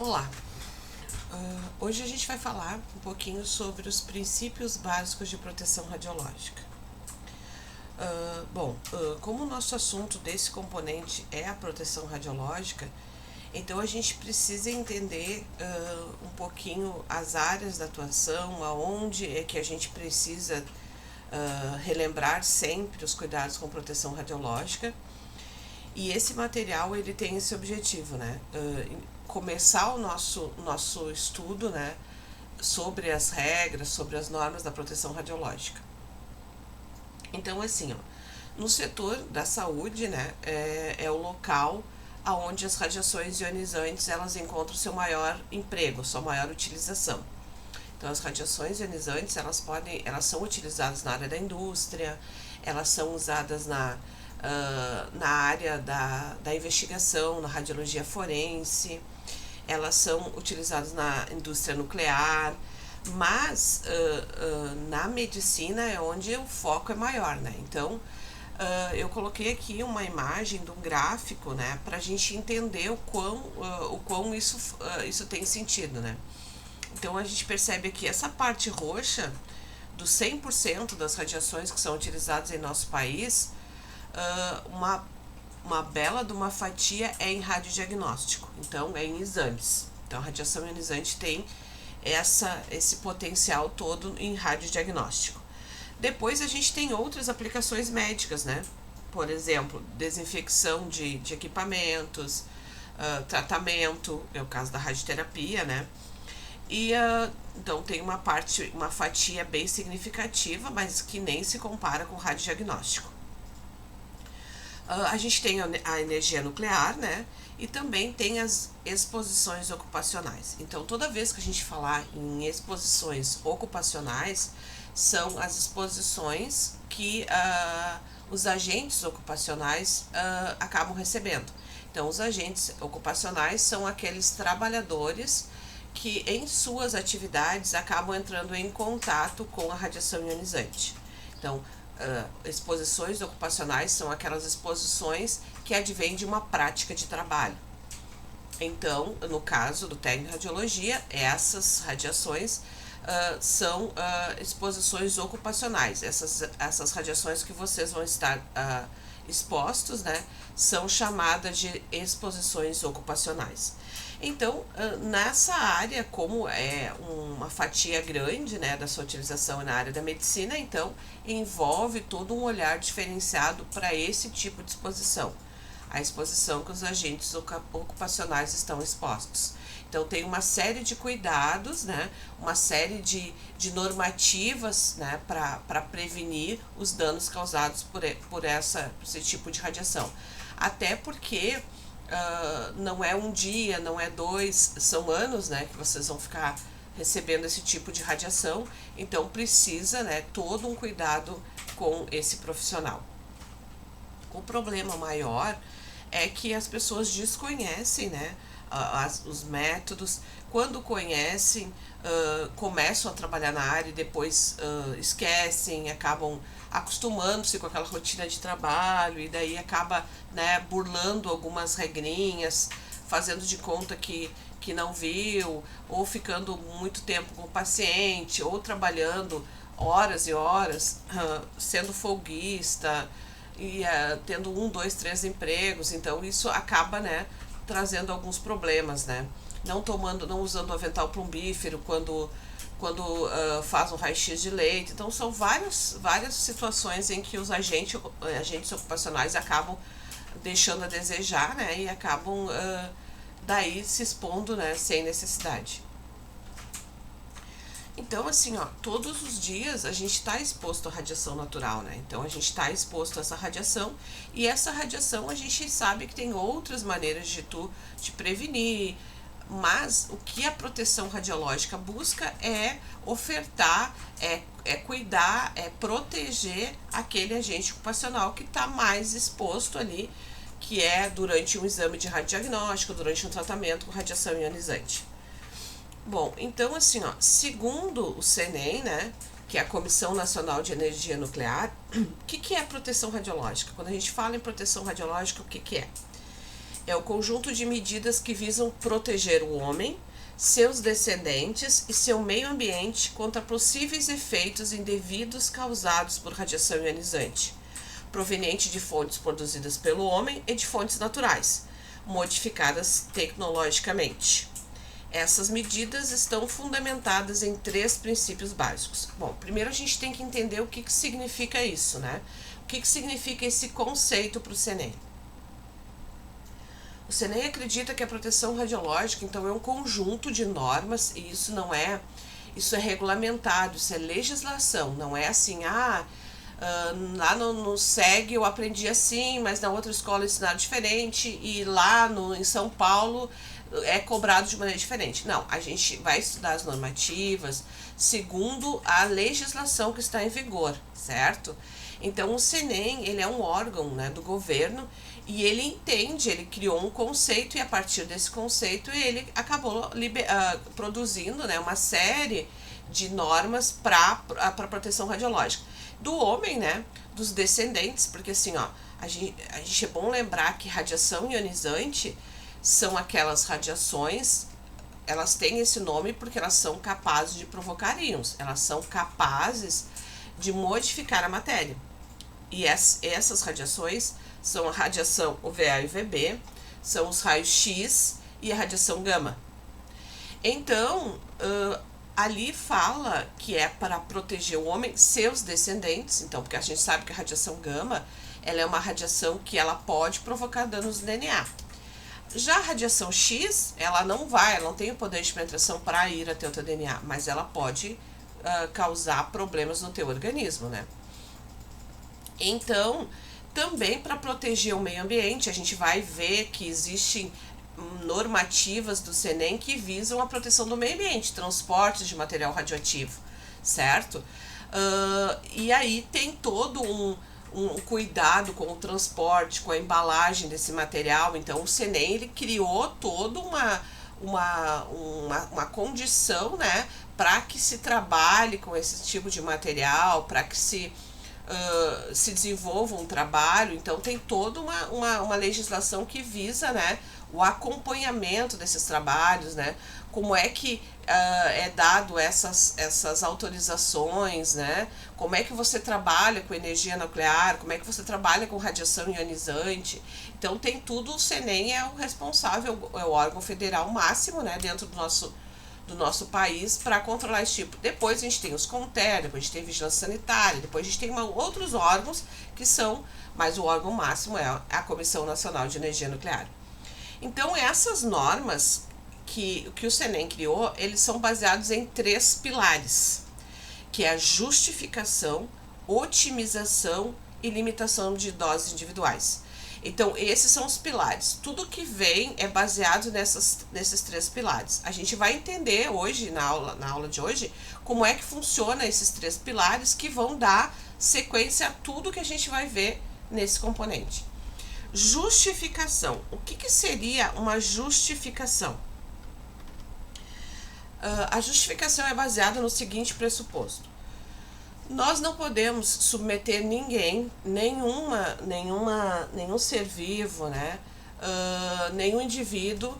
Olá, hoje a gente vai falar um pouquinho sobre os princípios básicos de proteção radiológica. Como o nosso assunto desse componente é a proteção radiológica, então a gente precisa entender um pouquinho as áreas da atuação, aonde é que a gente precisa relembrar sempre os cuidados com proteção radiológica. E esse material ele tem esse objetivo, né? Começar o nosso estudo, né, sobre as regras, sobre as normas da proteção radiológica. Então, assim, no setor da saúde, né, é o local aonde as radiações ionizantes elas encontram seu maior emprego, sua maior utilização. Então, as radiações ionizantes elas são utilizadas na área da indústria, elas são usadas na área da investigação, na radiologia forense, elas são utilizadas na indústria nuclear, mas na medicina é onde o foco é maior, né? Então, eu coloquei aqui uma imagem de um gráfico, né, para a gente entender o quão isso tem sentido, né? Então, a gente percebe aqui essa parte roxa, dos 100% das radiações que são utilizadas em nosso país, uma bela de uma fatia é em radiodiagnóstico, então é em exames. Então a radiação ionizante tem esse potencial todo em radiodiagnóstico. Depois a gente tem outras aplicações médicas, né? Por exemplo, desinfecção de equipamentos, tratamento, é o caso da radioterapia, né? E então tem uma fatia bem significativa, mas que nem se compara com o radiodiagnóstico. A gente tem a energia nuclear, né? E também tem as exposições ocupacionais. Então, toda vez que a gente falar em exposições ocupacionais, são as exposições que os agentes ocupacionais acabam recebendo. Então, os agentes ocupacionais são aqueles trabalhadores que em suas atividades acabam entrando em contato com a radiação ionizante. Então, exposições ocupacionais são aquelas exposições que advêm de uma prática de trabalho. Então, no caso do técnico de radiologia, essas radiações são exposições ocupacionais. Essas radiações que vocês vão estar expostos, né, são chamadas de exposições ocupacionais. Então, nessa área, como é uma fatia grande, né, da sua utilização na área da medicina, então envolve todo um olhar diferenciado para esse tipo de exposição, a exposição que os agentes ocupacionais estão expostos. Então tem uma série de cuidados, né, uma série de normativas, né, para prevenir os danos causados por esse tipo de radiação. Até porque não é um dia, não é 2, são anos, né, que vocês vão ficar recebendo esse tipo de radiação, então precisa, né, todo um cuidado com esse profissional. O problema maior é que as pessoas desconhecem, né, os métodos. Quando conhecem, começam a trabalhar na área e depois esquecem, acabam acostumando-se com aquela rotina de trabalho e daí acaba, né, burlando algumas regrinhas, fazendo de conta que não viu, ou ficando muito tempo com o paciente, ou trabalhando horas e horas, sendo folguista e tendo 1, 2, 3 empregos. Então isso acaba, né, trazendo alguns problemas, né? Não usando o avental plumbífero quando faz um raio-x de leite. Então são várias situações em que os agentes ocupacionais acabam deixando a desejar, né, e acabam daí se expondo, né, sem necessidade. Então, assim, todos os dias a gente está exposto à radiação natural, né? Então a gente está exposto a essa radiação, e essa radiação a gente sabe que tem outras maneiras de te prevenir, mas o que a proteção radiológica busca é ofertar, é cuidar, é proteger aquele agente ocupacional que está mais exposto ali, que é durante um exame de radiodiagnóstico, durante um tratamento com radiação ionizante. Bom, então assim, segundo o CNEM, né, que é a Comissão Nacional de Energia Nuclear, o que é proteção radiológica? Quando a gente fala em proteção radiológica, o que é? É o conjunto de medidas que visam proteger o homem, seus descendentes e seu meio ambiente contra possíveis efeitos indevidos causados por radiação ionizante, proveniente de fontes produzidas pelo homem e de fontes naturais, modificadas tecnologicamente. Essas medidas estão fundamentadas em 3 princípios básicos. Bom, primeiro a gente tem que entender o que significa isso, né? O que significa esse conceito para o CNEM? O CNEM acredita que a proteção radiológica, então, é um conjunto de normas, e isso é regulamentado, isso é legislação, não é assim, lá no SEG eu aprendi assim, mas na outra escola ensinaram diferente, e lá em São Paulo é cobrado de maneira diferente. Não, a gente vai estudar as normativas segundo a legislação que está em vigor, certo? Então o CNEM, ele é um órgão, né, do governo, e ele criou um conceito, e a partir desse conceito ele acabou produzindo, né, uma série de normas para proteção radiológica do homem, né, dos descendentes, porque assim, a gente é bom lembrar que radiação ionizante são aquelas radiações, elas têm esse nome porque elas são capazes de provocar íons, elas são capazes de modificar a matéria. E essas radiações são a radiação UVA e UVB, são os raios X e a radiação gama. Então, ali fala que é para proteger o homem, seus descendentes, então, porque a gente sabe que a radiação gama, ela é uma radiação que ela pode provocar danos no DNA. Já a radiação X, ela não tem o poder de penetração para ir até o teu DNA, mas ela pode causar problemas no teu organismo, né? Então, também para proteger o meio ambiente, a gente vai ver que existem normativas do CNEM que visam a proteção do meio ambiente, transportes de material radioativo, certo? E aí tem todo um cuidado com o transporte, com a embalagem desse material. Então o CNEM, ele criou toda uma condição, né, para que se trabalhe com esse tipo de material, para que se desenvolva um trabalho. Então tem toda uma legislação que visa, né, o acompanhamento desses trabalhos, né, como é que é dado essas autorizações, né, como é que você trabalha com energia nuclear, como é que você trabalha com radiação ionizante. Então tem tudo, o CNEM é o responsável, é o órgão federal máximo, né, dentro do nosso país para controlar esse tipo. Depois a gente tem os CONTER, depois a gente tem vigilância sanitária, depois a gente tem outros órgãos que são, mas o órgão máximo é a Comissão Nacional de Energia Nuclear. Então essas normas que o CNEM criou, eles são baseados em 3 pilares, que é a justificação, otimização e limitação de doses individuais. Então, esses são os pilares. Tudo que vem é baseado nesses 3 pilares. A gente vai entender hoje, na aula de hoje, como é que funciona esses 3 pilares que vão dar sequência a tudo que a gente vai ver nesse componente. Justificação. O que seria uma justificação? A justificação é baseada no seguinte pressuposto: nós não podemos submeter ninguém, nenhum ser vivo, né, nenhum indivíduo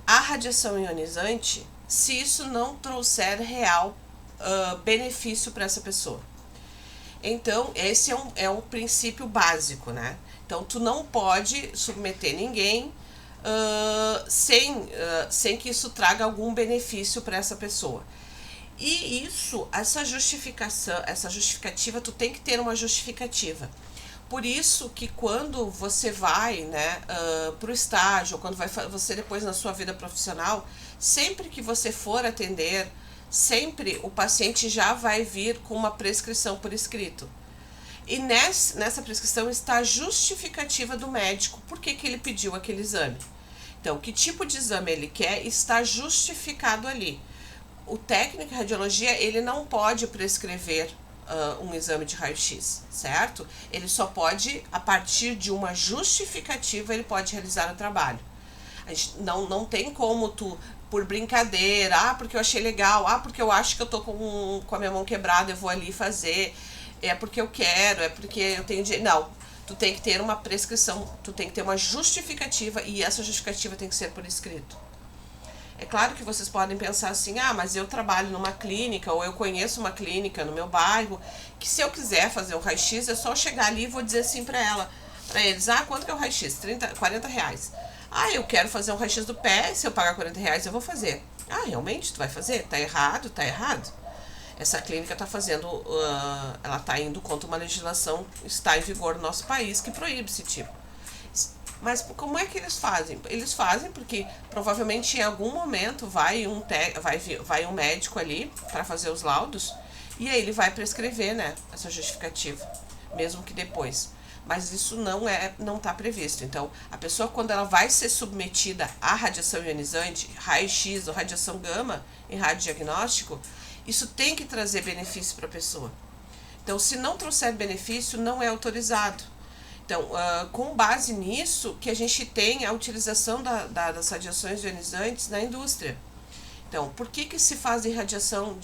à radiação ionizante se isso não trouxer real benefício para essa pessoa. Então, esse é um princípio básico, né? Então, tu não pode submeter ninguém sem que isso traga algum benefício para essa pessoa. E essa justificativa, tu tem que ter uma justificativa. Por isso que quando você vai, né, para o estágio, ou quando você depois na sua vida profissional, sempre que você for atender, sempre o paciente já vai vir com uma prescrição por escrito. E nessa prescrição está a justificativa do médico, por que ele pediu aquele exame. Então, que tipo de exame ele quer está justificado ali. O técnico de radiologia, ele não pode prescrever um exame de raio-x, certo? Ele só pode, a partir de uma justificativa, ele pode realizar o trabalho. A gente não tem como tu, por brincadeira, porque eu achei legal, porque eu acho que eu tô com a minha mão quebrada, eu vou ali fazer, é porque eu quero, é porque eu tenho dinheiro. Não, tu tem que ter uma prescrição, tu tem que ter uma justificativa e essa justificativa tem que ser por escrito. É claro que vocês podem pensar assim, mas eu trabalho numa clínica ou eu conheço uma clínica no meu bairro, que se eu quiser fazer um raio-x é só chegar ali e vou dizer assim para eles, quanto que é o raio-x? 40 reais. Eu quero fazer um raio-x do pé, se eu pagar 40 reais eu vou fazer. Realmente tu vai fazer? Tá errado, tá errado. Essa clínica está fazendo, ela está indo contra uma legislação que está em vigor no nosso país que proíbe esse tipo. Mas como é que eles fazem? Eles fazem porque provavelmente em algum momento vai um médico ali para fazer os laudos e aí ele vai prescrever, né, essa justificativa, mesmo que depois. Mas isso não está previsto. Então, a pessoa quando ela vai ser submetida à radiação ionizante, raio-x ou radiação gama em radiodiagnóstico, isso tem que trazer benefício para a pessoa. Então, se não trouxer benefício, não é autorizado. Então, com base nisso, que a gente tem a utilização das radiações ionizantes na indústria. Então, por que se faz radiação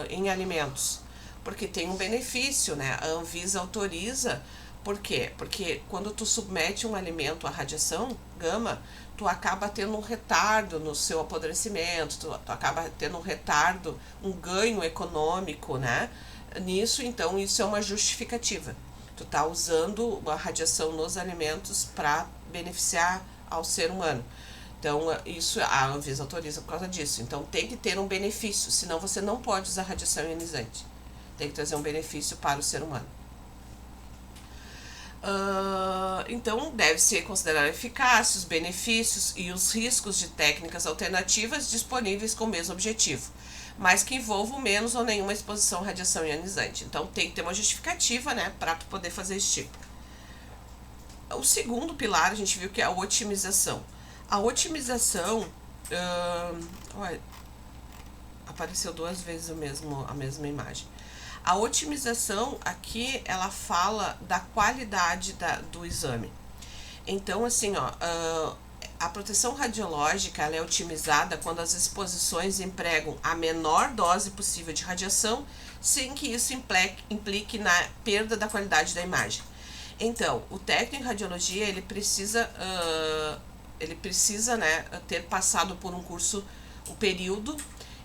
em alimentos? Porque tem um benefício, né? A Anvisa autoriza. Por quê? Porque quando tu submete um alimento à radiação gama, tu acaba tendo um retardo no seu apodrecimento, tu acaba tendo um retardo, um ganho econômico, né? Nisso, então, isso é uma justificativa. Tu tá usando a radiação nos alimentos para beneficiar ao ser humano. Então, isso a Anvisa autoriza por causa disso. Então, tem que ter um benefício, senão você não pode usar radiação ionizante. Tem que trazer um benefício para o ser humano. Então, deve ser considerar a eficácia, os benefícios e os riscos de técnicas alternativas disponíveis com o mesmo objetivo, mas que envolvam menos ou nenhuma exposição à radiação ionizante. Então, tem que ter uma justificativa, né, para poder fazer esse tipo. O segundo pilar, a gente viu que é a otimização. A otimização, apareceu 2 vezes a mesma imagem. A otimização aqui, ela fala da qualidade do exame. Então, assim, a proteção radiológica ela é otimizada quando as exposições empregam a menor dose possível de radiação, sem que isso implique na perda da qualidade da imagem. Então, o técnico em radiologia, ele precisa, né, ter passado por um curso, um período,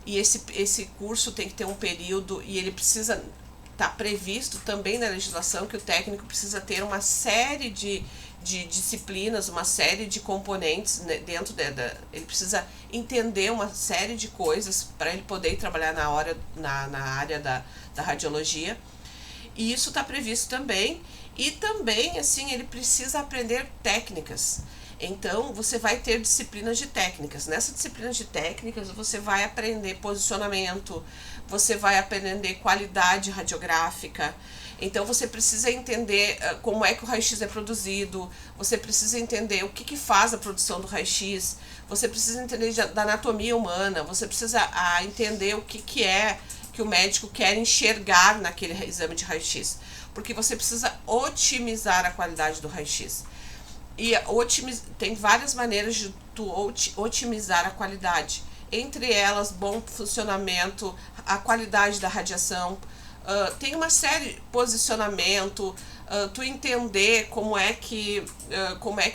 e esse curso tem que ter um período, e ele precisa estar previsto também na legislação que o técnico precisa ter uma série de disciplinas, uma série de componentes, né, dentro ele precisa entender uma série de coisas para ele poder trabalhar na área da radiologia. E isso está previsto também. E também, assim, ele precisa aprender técnicas. Então, você vai ter disciplinas de técnicas. Nessa disciplina de técnicas, você vai aprender posicionamento, você vai aprender qualidade radiográfica. Então, você precisa entender como é que o raio-x é produzido, você precisa entender o que faz a produção do raio-x, você precisa entender da anatomia humana, você precisa entender o que é que o médico quer enxergar naquele exame de raio-x. Porque você precisa otimizar a qualidade do raio-x. E tem várias maneiras de tu otimizar a qualidade. Entre elas, bom funcionamento, a qualidade da radiação. Tem uma série de posicionamento, tu entender como é que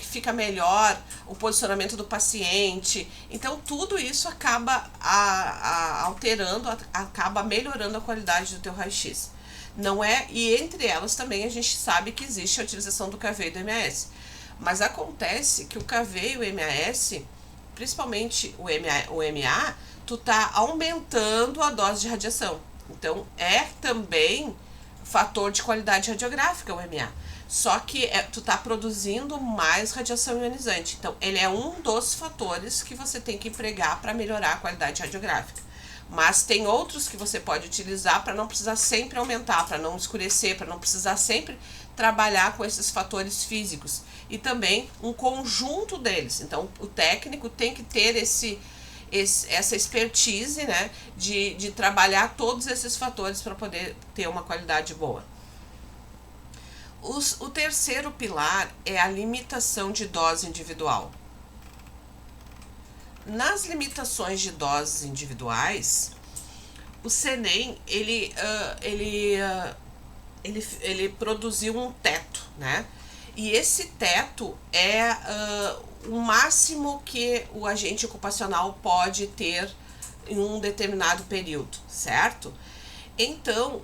fica melhor o posicionamento do paciente. Então, tudo isso acaba alterando, acaba melhorando a qualidade do teu raio-x. Não é? E entre elas também a gente sabe que existe a utilização do KV e do MAS. Mas acontece que o KV e o MAS, principalmente o MA, tu tá aumentando a dose de radiação. Então, é também fator de qualidade radiográfica o MA. Só que tu tá produzindo mais radiação ionizante. Então, ele é um dos fatores que você tem que empregar para melhorar a qualidade radiográfica. Mas tem outros que você pode utilizar para não precisar sempre aumentar, para não escurecer, para não precisar sempre trabalhar com esses fatores físicos. E também um conjunto deles. Então, o técnico tem que ter essa expertise, né, de trabalhar todos esses fatores para poder ter uma qualidade boa. O terceiro pilar é a limitação de dose individual. Nas limitações de doses individuais, o CNEM ele produziu um teto, né? E esse teto é o máximo que o agente ocupacional pode ter em um determinado período, certo? Então,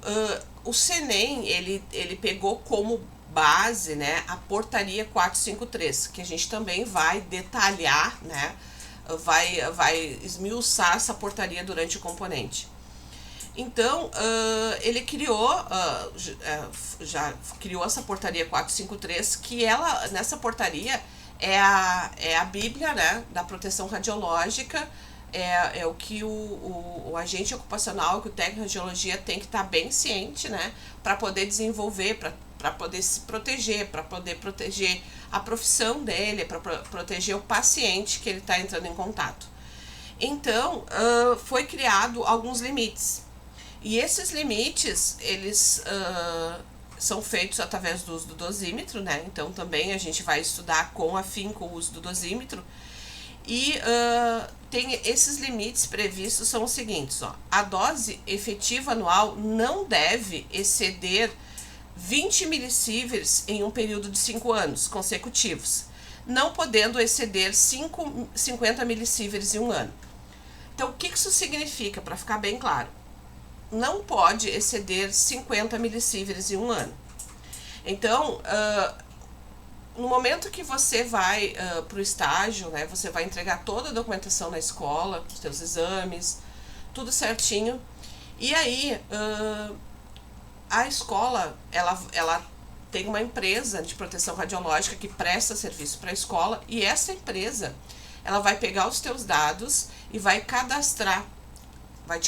o Senem, ele pegou como base, né, a portaria 453, que a gente também vai detalhar, né, vai esmiuçar essa portaria durante o componente. Então, ele criou, já criou essa portaria 453, que ela, nessa portaria, é a Bíblia, né, da proteção radiológica, é o que o agente ocupacional, que o técnico de radiologia tem que estar bem ciente, né, para poder desenvolver, para poder se proteger, para poder proteger a profissão dele, para proteger o paciente que ele está entrando em contato. Então, foi criado alguns limites. E esses limites, eles são feitos através do uso do dosímetro, né? Então, também a gente vai estudar com afinco o uso do dosímetro. E tem esses limites previstos são os seguintes, ó. A dose efetiva anual não deve exceder 20 millisieverts em um período de 5 anos consecutivos, não podendo exceder 50 millisieverts em um ano. Então, o que isso significa, para ficar bem claro? Não pode exceder 50 millisieverts em um ano. Então, no momento que você vai para o estágio, né, você vai entregar toda a documentação na escola, os seus exames, tudo certinho. E aí, a escola, ela tem uma empresa de proteção radiológica que presta serviço para a escola, e essa empresa, ela vai pegar os teus dados e vai te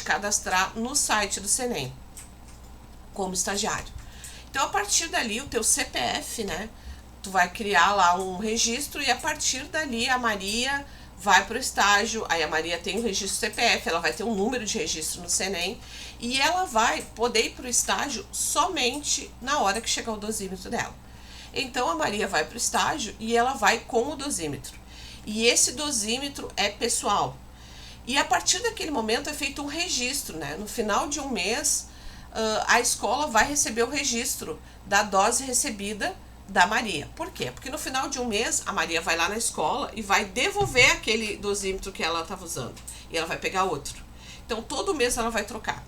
cadastrar no site do Senem como estagiário. Então, a partir dali, o teu CPF, né, tu vai criar lá um registro, e a partir dali a Maria vai para o estágio. Aí a Maria tem o registro CPF, ela vai ter um número de registro no Senem, e ela vai poder ir para o estágio somente na hora que chegar o dosímetro dela. Então, a Maria vai para o estágio e ela vai com o dosímetro. E esse dosímetro é pessoal. E a partir daquele momento é feito um registro, né? No final de um mês, a escola vai receber o registro da dose recebida da Maria. Por quê? Porque no final de um mês, a Maria vai lá na escola e vai devolver aquele dosímetro que ela estava usando. E ela vai pegar outro. Então, todo mês ela vai trocar.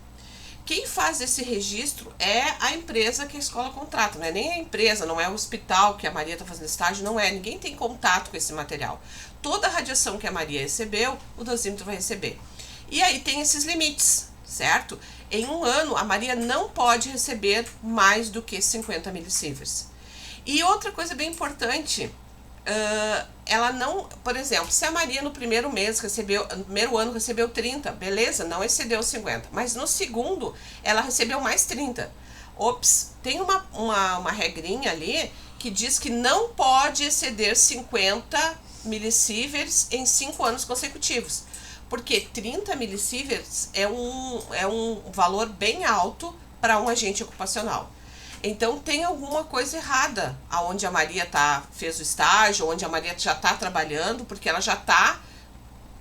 Quem faz esse registro é a empresa que a escola contrata, não é nem a empresa, não é o hospital que a Maria está fazendo estágio, não é. Ninguém tem contato com esse material. Toda a radiação que a Maria recebeu, o dosímetro vai receber. E aí tem esses limites, certo? Em um ano, a Maria não pode receber mais do que 50 millisieverts. E outra coisa bem importante, ela não, por exemplo, se a Maria no primeiro mês no primeiro ano recebeu 30, beleza, não excedeu 50, mas no segundo ela recebeu mais 30. Ops, tem uma regrinha ali que diz que não pode exceder 50 millisieverts em 5 anos consecutivos, porque 30 millisieverts é um valor bem alto para um agente ocupacional. Então, tem alguma coisa errada aonde a Maria fez o estágio, onde a Maria já está trabalhando, porque ela já está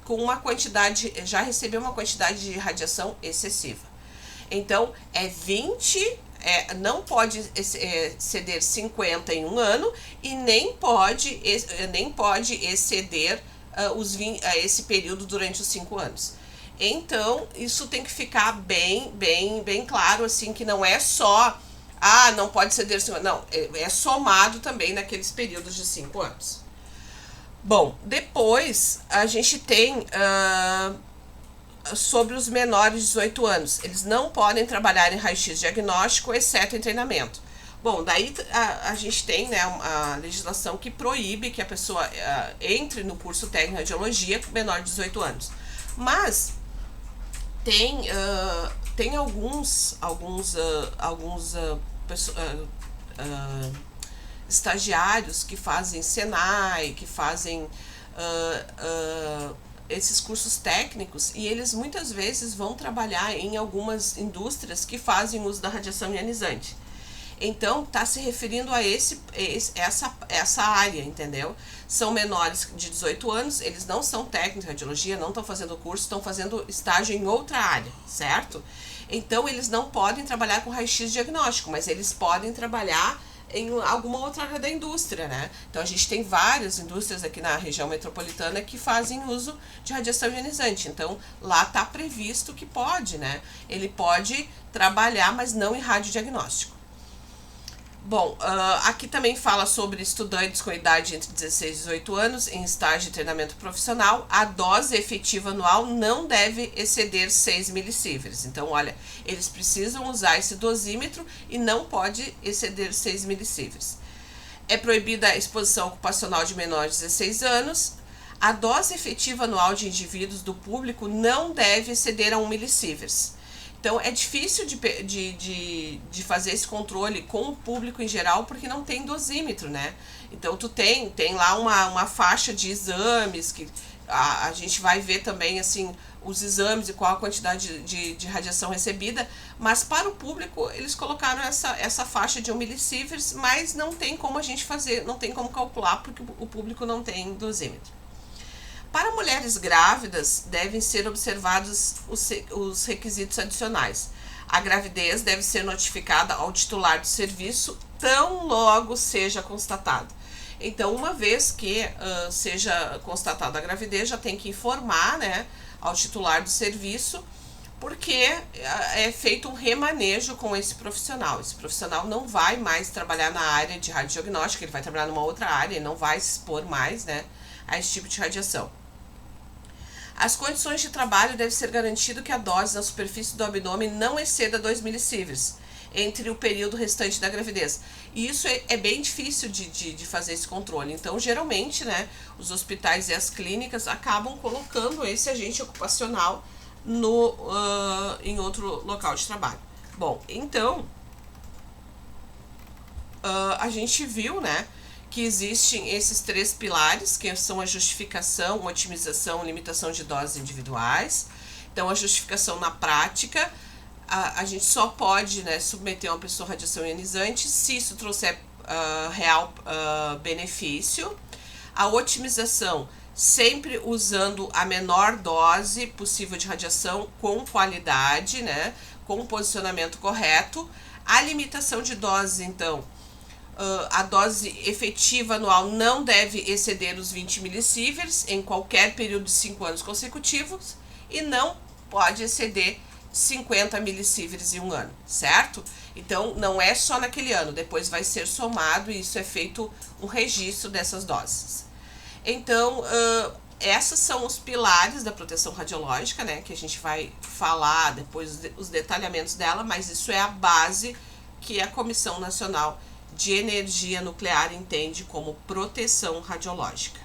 com uma quantidade, já recebeu uma quantidade de radiação excessiva. Então, 20, não pode exceder 50 em um ano, e nem pode exceder esse período durante os 5 anos. Então, isso tem que ficar bem claro, assim, que não é só... não pode ceder 5 anos. Não, é somado também naqueles períodos de 5 anos. Bom, depois a gente tem sobre os menores de 18 anos. Eles não podem trabalhar em raio-x diagnóstico, exceto em treinamento. Bom, daí a gente tem, né, a legislação que proíbe que a pessoa entre no curso técnico de radiologia com menor de 18 anos. Mas tem alguns estagiários que fazem Senai, que fazem esses cursos técnicos, e eles muitas vezes vão trabalhar em algumas indústrias que fazem uso da radiação ionizante. Então, está se referindo a essa área, entendeu? São menores de 18 anos, eles não são técnicos de radiologia, não estão fazendo curso, estão fazendo estágio em outra área, certo? Então, eles não podem trabalhar com raio-x diagnóstico, mas eles podem trabalhar em alguma outra área da indústria, né? Então a gente tem várias indústrias aqui na região metropolitana que fazem uso de radiação ionizante. Então lá está previsto que pode, né? Ele pode trabalhar, mas não em radiodiagnóstico. Bom, aqui também fala sobre estudantes com idade entre 16 e 18 anos em estágio de treinamento profissional. A dose efetiva anual não deve exceder 6 millisieverts. Então, olha, eles precisam usar esse dosímetro e não pode exceder 6 millisieverts. É proibida a exposição ocupacional de menores de 16 anos. A dose efetiva anual de indivíduos do público não deve exceder a 1 millisieverts. Então é difícil de fazer esse controle com o público em geral porque não tem dosímetro, né? Então tu tem lá uma faixa de exames que a gente vai ver também assim os exames e qual a quantidade de radiação recebida, mas para o público eles colocaram essa faixa de 1 millisieverts, mas não tem como a gente fazer, não tem como calcular porque o público não tem dosímetro. Para mulheres grávidas, devem ser observados os requisitos adicionais. A gravidez deve ser notificada ao titular do serviço tão logo seja constatado. Então, uma vez que seja constatada a gravidez, já tem que informar, né, ao titular do serviço, porque é feito um remanejo com esse profissional. Esse profissional não vai mais trabalhar na área de radiodiagnóstica, ele vai trabalhar numa outra área, ele não vai se expor mais, né, a esse tipo de radiação. As condições de trabalho deve ser garantido que a dose na superfície do abdômen não exceda 2 millisieverts entre o período restante da gravidez. E isso é bem difícil de fazer esse controle. Então, geralmente, né, os hospitais e as clínicas acabam colocando esse agente ocupacional em outro local de trabalho. Bom, então, a gente viu, né, que existem esses 3 pilares, que são a justificação, otimização, limitação de doses individuais. Então, a justificação na prática, a gente só pode, né, submeter uma pessoa à radiação ionizante se isso trouxer real benefício. A otimização, sempre usando a menor dose possível de radiação com qualidade, né, com o posicionamento correto. A limitação de doses, então, a dose efetiva anual não deve exceder os 20 millisieverts em qualquer período de 5 anos consecutivos e não pode exceder 50 millisieverts em um ano, certo? Então, não é só naquele ano, depois vai ser somado e isso é feito um registro dessas doses. Então, esses são os pilares da proteção radiológica, né, que a gente vai falar depois os detalhamentos dela, mas isso é a base que a Comissão Nacional de Energia Nuclear entende como proteção radiológica.